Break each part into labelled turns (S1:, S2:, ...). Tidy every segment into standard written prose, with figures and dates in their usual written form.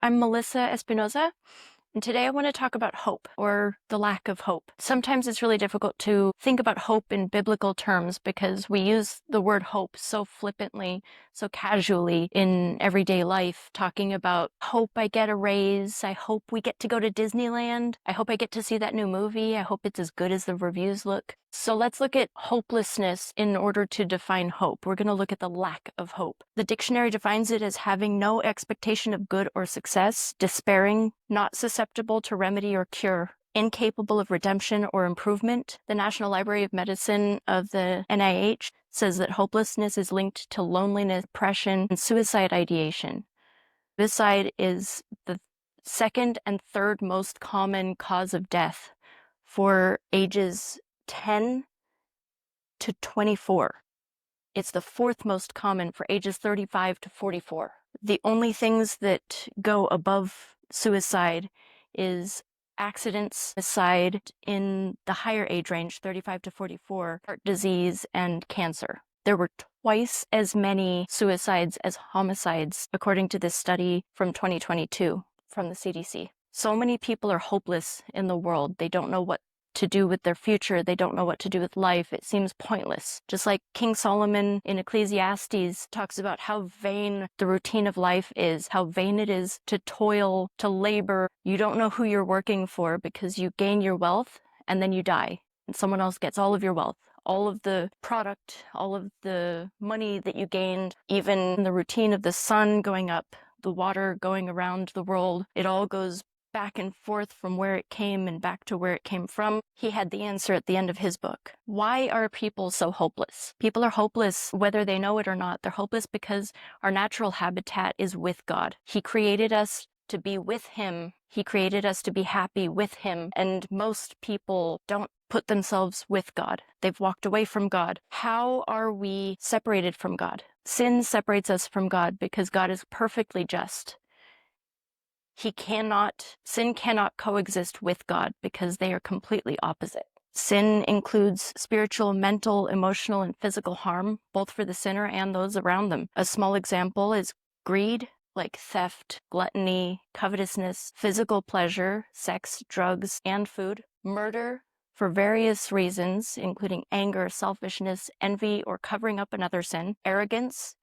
S1: I'm Melissa Espinoza, and today I want to talk about hope, or the lack of hope. Sometimes it's really difficult to think about hope in biblical terms because we use the word hope so flippantly, so casually in everyday life, talking about hope I get a raise, I hope we get to go to Disneyland, I hope I get to see that new movie, I hope it's as good as the reviews look. So let's look at hopelessness in order to define hope. We're going to look at the lack of hope. The dictionary defines it as having no expectation of good or success, despairing, not susceptible to remedy or cure, incapable of redemption or improvement. The National Library of Medicine of the NIH says that hopelessness is linked to loneliness, depression, and suicide ideation. Suicide is the second and third most common cause of death for ages 10 to 24. It's the fourth most common for ages 35 to 44. The only things that go above suicide is accidents, suicide in the higher age range, 35 to 44, heart disease, and cancer. There were twice as many suicides as homicides, according to this study from 2022 from the CDC. So many people are hopeless in the world. They don't know what to do with their future. They don't know what to do with life. It seems pointless. Just like King Solomon in Ecclesiastes talks about how vain the routine of life is, how vain it is to toil, to labor. You don't know who you're working for because you gain your wealth and then you die and someone else gets all of your wealth. All of the product, all of the money that you gained, even the routine of the sun going up, the water going around the world, it all goes back and forth from where it came and back to where it came from. He had the answer at the end of his book. Why are people so hopeless? People are hopeless whether they know it or not. They're hopeless because our natural habitat is with God. He created us to be with Him. He created us to be happy with Him. And most people don't put themselves with God. They've walked away from God. How are we separated from God? Sin separates us from God because God is perfectly just. Sin cannot coexist with God because they are completely opposite. Sin includes spiritual, mental, emotional, and physical harm, both for the sinner and those around them. A small example is greed, like theft, gluttony, covetousness, physical pleasure, sex, drugs, and food, murder for various reasons, including anger, selfishness, envy, or covering up another sin, arrogance.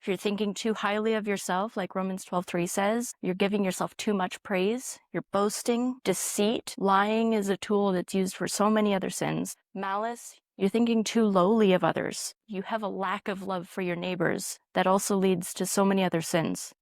S1: If you're thinking too highly of yourself, like Romans 12:3 says, you're giving yourself too much praise, you're boasting, deceit, lying is a tool that's used for so many other sins, malice, you're thinking too lowly of others, you have a lack of love for your neighbors that also leads to so many other sins.